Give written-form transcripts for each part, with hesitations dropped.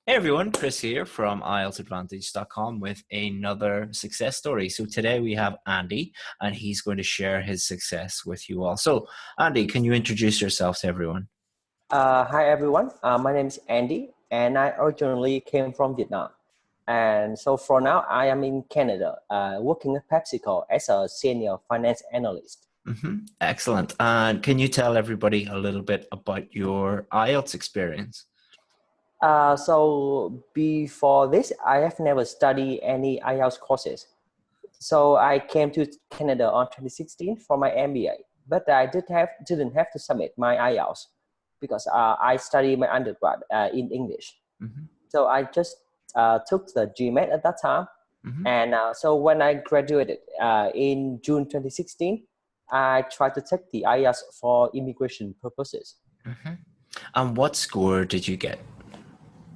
Hey everyone, Chris here from IELTSadvantage.com with another success story. So today we have Andy and he's going to share his success with you all. So Andy, can you introduce yourself to everyone? Hi everyone, my name is Andy and I originally came from Vietnam. And so for now, I am in Canada, working at PepsiCo as a senior finance analyst. Excellent. And can you tell everybody a little bit about your IELTS experience? So before this, I have never studied any IELTS courses. So I came to Canada on 2016 for my MBA, but I didn't have to submit my IELTS because I studied my undergrad in English. hmm So I just took the GMAT at that time. hmm And so when I graduated in June 2016, I tried to take the IELTS for immigration purposes. hmm And what score did you get?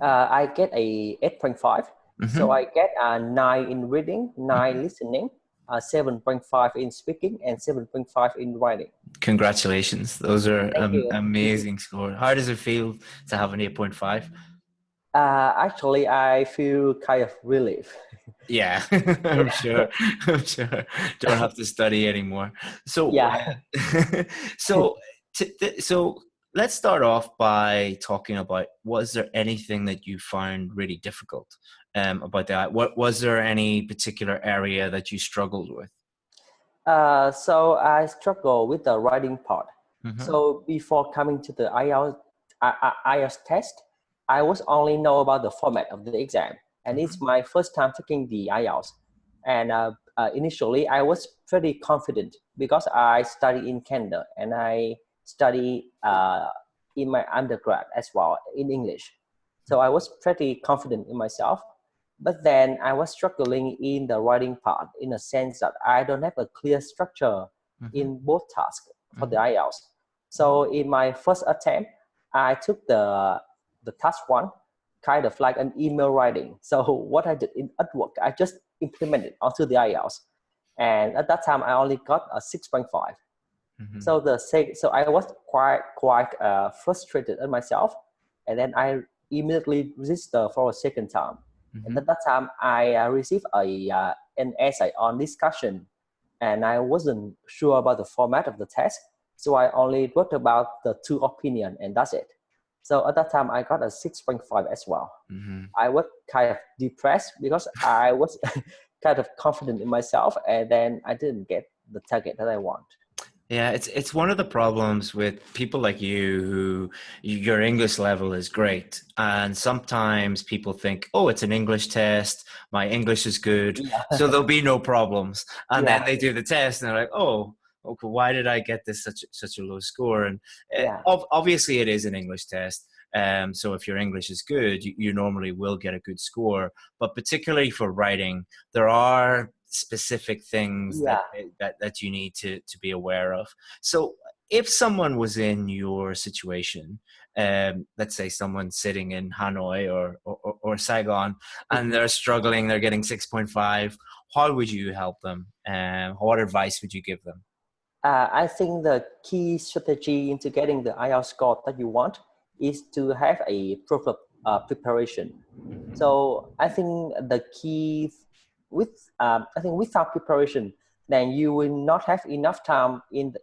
I get a 8.5. So hmm I get a 9 in reading, 9 listening, 7.5 in speaking, and 7.5 in writing. Congratulations. Those are Thank you. amazing scores. How does it feel to have an 8.5? Actually, I feel kind of relief. Yeah, I'm Yeah. sure. I'm sure. Don't have to study anymore. So, Yeah. so, so let's start off by talking about, was there anything that you found really difficult about that? What was there any particular area that you struggled with? So I struggle with the writing part. Mm-hmm. So before coming to the IELTS test, I was only know about the format of the exam, and it's my first time taking the IELTS. And initially, I was pretty confident because I study in Canada and I study in my undergrad as well in English. So I was pretty confident in myself. But then I was struggling in the writing part in a sense that I don't have a clear structure Mm-hmm. in both tasks for the Mm-hmm. IELTS. So in my first attempt, I took the task one, kind of like an email writing. So what I did in at work, I just implemented onto the IELTS. And at that time, I only got a 6.5. Mm-hmm. So I was quite frustrated at myself, and then I immediately registered for a second time. And Mm-hmm. at that time, I received an essay on discussion, and I wasn't sure about the format of the test, so I only wrote about the two opinion, and that's it. So at that time, I got a 6.5 as well. Mm-hmm. I was kind of depressed because I was kind of confident in myself, and then I didn't get the target that I want. Yeah, it's one of the problems with people like you who your English level is great. And sometimes people think, oh, it's an English test. My English is good. So Yeah. there'll be no problems. And then Yeah, they do the test and they're like, oh, okay, why did I get this such a low score? And yeah, obviously it is an English test. So if your English is good, you normally will get a good score. But particularly for writing, there are specific things yeah, that you need to be aware of. So if someone was in your situation, let's say someone sitting in Hanoi or Saigon, and mhm. they're struggling, they're getting 6.5, how would you help them? What advice would you give them? I think the key strategy into getting the IELTS score that you want is to have a proper preparation. So I think the key I think without preparation, then you will not have enough time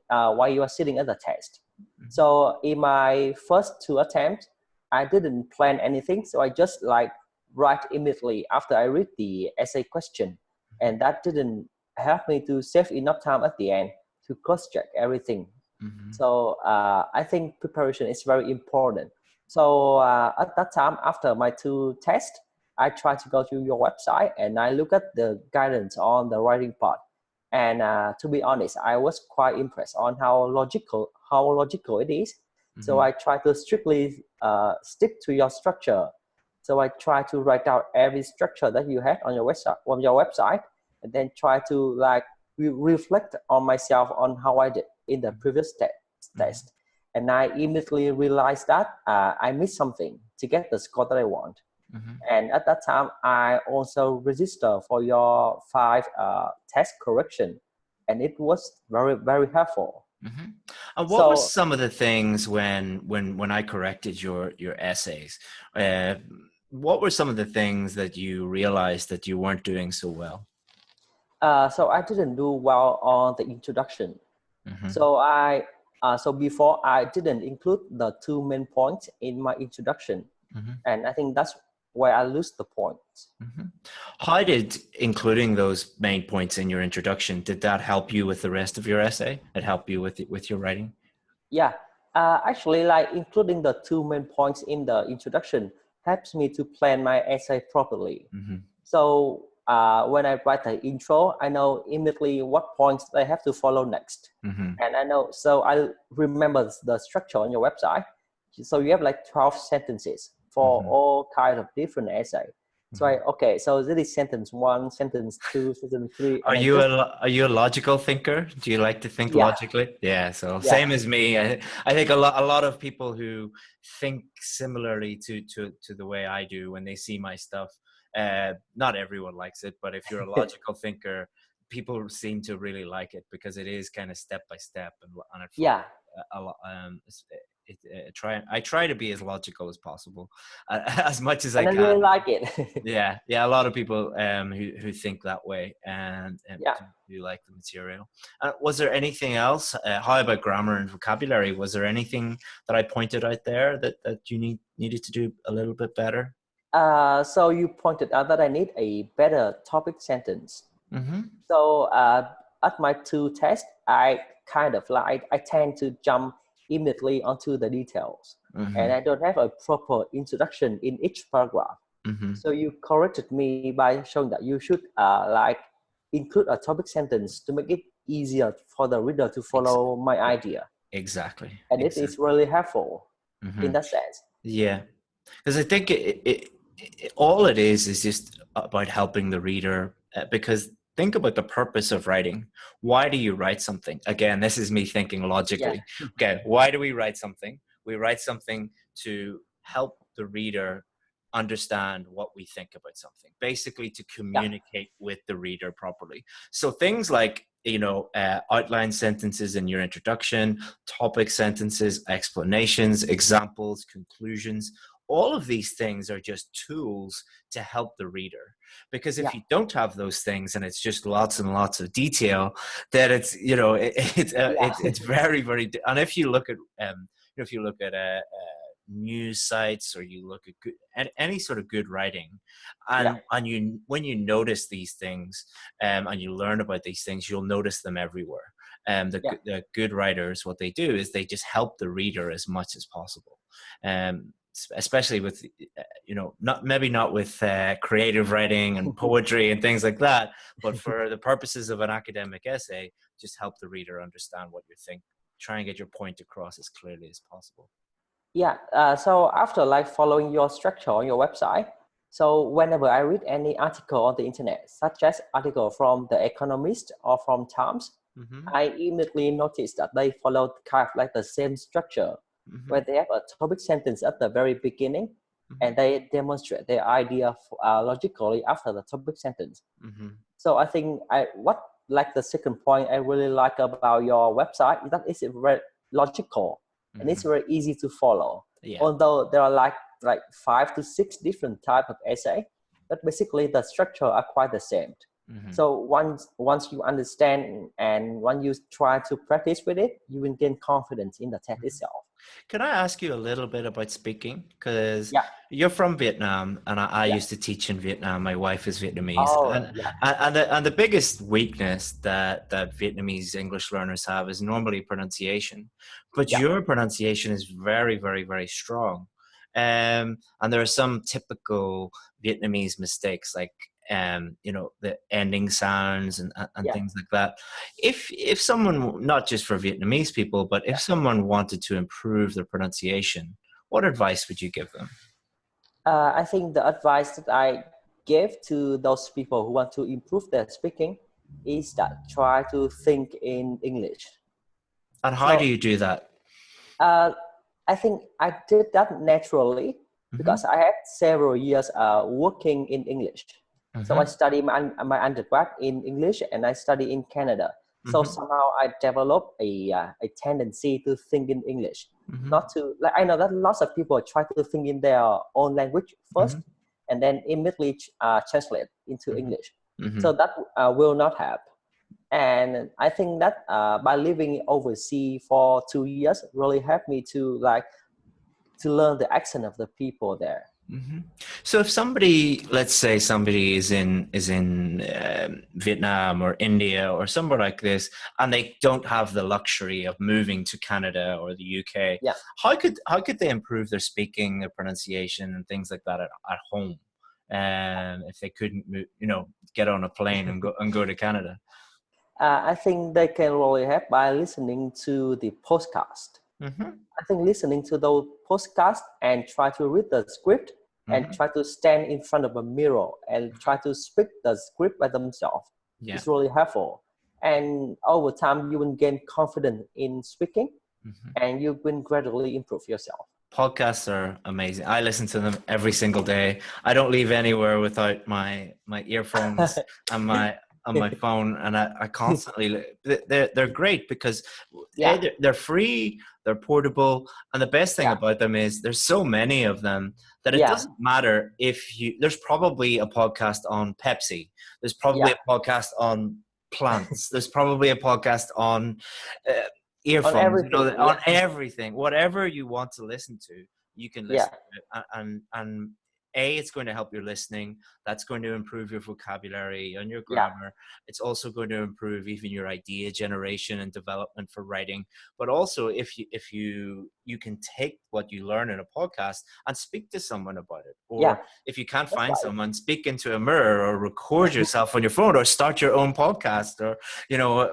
while you are sitting at the test. So in my first two attempts, I didn't plan anything, so I just like write immediately after I read the essay question, and that didn't help me to save enough time at the end to cross check everything. Mhm. So I think preparation is very important. So at that time, after my two tests, I try to go to your website and I look at the guidance on the writing part. And to be honest, I was quite impressed on how logical it is. So Mhm. I try to strictly stick to your structure. So I try to write out every structure that you had on your website, and then try to like reflect on myself on how I did in the previous Mhm. test. And I immediately realized that I missed something to get the score that I want. Mhm. And at that time, I also registered for your five test correction, and it was very, very helpful. Mhm. And what were So some of the things when I corrected your essays? Uh, what were some of the things that you realized that you weren't doing so well? So I didn't do well on the introduction. Mm-hmm. So before I didn't include the two main points in my introduction, Mm-hmm. and I think that's where I lose the points. Mm-hmm. How did including those main points in your introduction, did that help you with the rest of your essay? It helped you with your writing? Yeah, actually, like including the two main points in the introduction helps me to plan my essay properly. Mm-hmm. So when I write the intro, I know immediately what points I have to follow next. Mm-hmm. And I know, so I remember the structure on your website. So you have like 12 sentences for Mm-hmm. all kinds of different essay. So Mm-hmm. okay, so this is sentence one, sentence two, sentence three, Are and I you just, are you a logical thinker? Do you like to think yeah, logically? Yeah, so yeah, same as me. I think a lot of people who think similarly to the way I do when they see my stuff. Not everyone likes it, but if you're a logical thinker, people seem to really like it because it is kind of step by step and it follows yeah, a lot. I try to be as logical as possible, as much as I and I really can. like it. Yeah, yeah. A lot of people who think that way and Yeah. do like the material. Was there anything else? How about grammar and vocabulary? Was there anything that I pointed out there that you needed to do a little bit better? So you pointed out that I need a better topic sentence. Mm-hmm. So at my two tests, I kind of like I tend to jump immediately onto the details, and Mm-hmm. I don't have a proper introduction in each paragraph. Mm-hmm. So you corrected me by showing that you should like include a topic sentence to make it easier for the reader to Ex- follow my idea, exactly. and it is Exactly. really helpful Mm-hmm. in that sense. Yeah, because I think all it is just about helping the reader. Because think about the purpose of writing. Why do you write something? Again, this is me thinking Yeah, logically. Okay, why do we write something? We write something to help the reader understand what we think about something, basically to yeah, communicate with the reader properly. So things like outline sentences in your introduction, topic sentences, explanations, examples, conclusions, all of these things are just tools to help the reader. Because if yeah, you don't have those things and it's just lots and lots of detail, then it's yeah, it's very very. And if you look at if you look at news sites or you look at any sort of good writing, yeah, and you when you notice these things and you learn about these things, you'll notice them everywhere. yeah. The good writers, what they do is they just help the reader as much as possible. Especially with not maybe not with creative writing and poetry and things like that, but for the purposes of an academic essay, just help the reader understand what you're thinking, try and get your point across as clearly as possible. Yeah, so after like following your structure on your website, so whenever I read any article on the internet, such as article from The Economist or from Times, Mm-hmm. I immediately noticed that they followed kind of like the same structure, Mm-hmm. where they have a topic sentence at the very beginning, Mm-hmm. and they demonstrate their idea logically after the topic sentence. Mm-hmm. So I think what like the second point I really like about your website is that it's very logical and it's Mm-hmm. very easy to follow. Yeah. Although there are like 5 to 6 different type of essay, but basically the structure are quite the same. Mm-hmm. So once you understand and when you try to practice with it, you will gain confidence in the text itself. Can I ask you a little bit about speaking? Because Yeah, you're from Vietnam, and I yeah. used to teach in Vietnam. My wife is Vietnamese, Oh, and yeah, the biggest weakness that Vietnamese English learners have is normally pronunciation. But yeah, your pronunciation is very, very, very strong. And there are some typical Vietnamese mistakes, like the ending sounds and yeah, things like that. If someone, not just for Vietnamese people, but if yeah. someone wanted to improve their pronunciation, what advice would you give them? I think the advice that I give to those people who want to improve their speaking is that try to think in English. And how do So you do that? uh, I think I did that naturally because Mm-hmm. I had several years working in English. So I Mm-hmm. studied my undergrad in English and I study in Canada. So Mm-hmm. somehow I developed a tendency to think in English, Mm-hmm. not to like I know that lots of people try to think in their own language first, Mm-hmm. and then immediately translate into English. Mm-hmm. So that will not happen. And I think that by living overseas for 2 years really helped me to learn the accent of the people there. Mm-hmm. So if somebody, let's say somebody is in Vietnam or India or somewhere like this, and they don't have the luxury of moving to Canada or the UK, Yeah. how could they improve their speaking, their pronunciation, and things like that at home? If they couldn't move, get on a plane and go to Canada. I think they can really help by listening to the podcast. Mm-hmm. I think listening to those podcasts and try to read the script and try to stand in front of a mirror and try to speak the script by themselves is really helpful. And over time, you will gain confidence in speaking and you will gradually improve yourself. Podcasts are amazing. I listen to them every single day. I don't leave anywhere without my earphones and my phone, and I constantly they're great because they're free, they're portable, and the best thing about them is there's so many of them that it doesn't matter if there's probably a podcast on Pepsi, there's probably a podcast on plants, there's probably a podcast on earphones, on everything, whatever you want to listen to, you can listen to it. And it's going to help your listening. That's going to improve your vocabulary and your grammar. It's also going to improve even your idea generation and development for writing. But also, if you can take what you learn in a podcast and speak to someone about it, or if you can't find someone, speak into a mirror or record yourself on your phone, or start your own podcast, or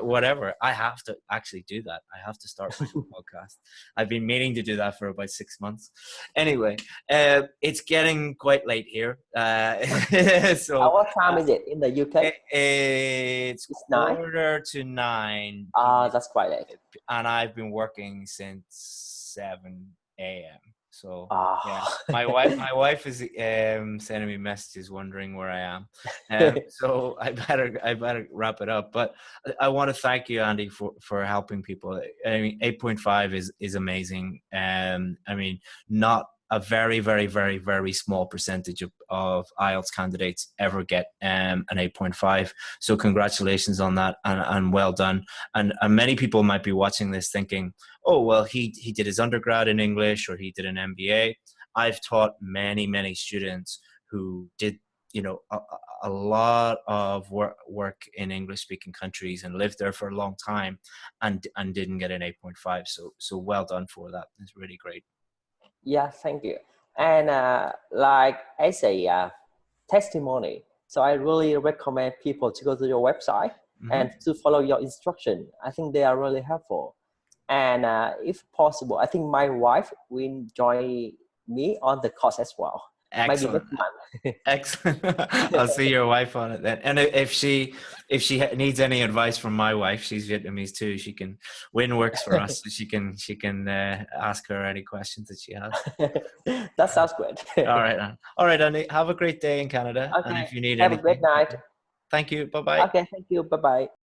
whatever. I have to actually do that. I have to start my own podcast. I've been meaning to do that for about 6 months. Anyway, it's getting quite late here. So what time is it in the UK? It's 8:45. That's quite late. And I've been working since 7 a.m. So my wife is sending me messages wondering where I am. So I better wrap it up. But I want to thank you, Andy, for helping people. I mean, 8.5 is amazing. I mean, not a very, very, very, very small percentage of IELTS candidates ever get an 8.5. So congratulations on that, and well done. And many people might be watching this thinking, oh, well, he did his undergrad in English, or he did an MBA. I've taught many, many students who did, a lot of work in English speaking countries and lived there for a long time and didn't get an 8.5. So well done for that. It's really great. Yeah, thank you. And as a testimony, so I really recommend people to go to your website and to follow your instruction. I think they are really helpful. And if possible, I think my wife will join me on the course as well. Excellent. Maybe next month. Excellent. I'll see your wife on it then. And if she needs any advice from my wife, she's Vietnamese too. She can works for us. So she can ask her any questions that she has. That sounds good. All right, Andy. Have a great day in Canada. Okay. And if you need have anything, a great night. thank you. Bye bye. Okay. Thank you. Bye bye.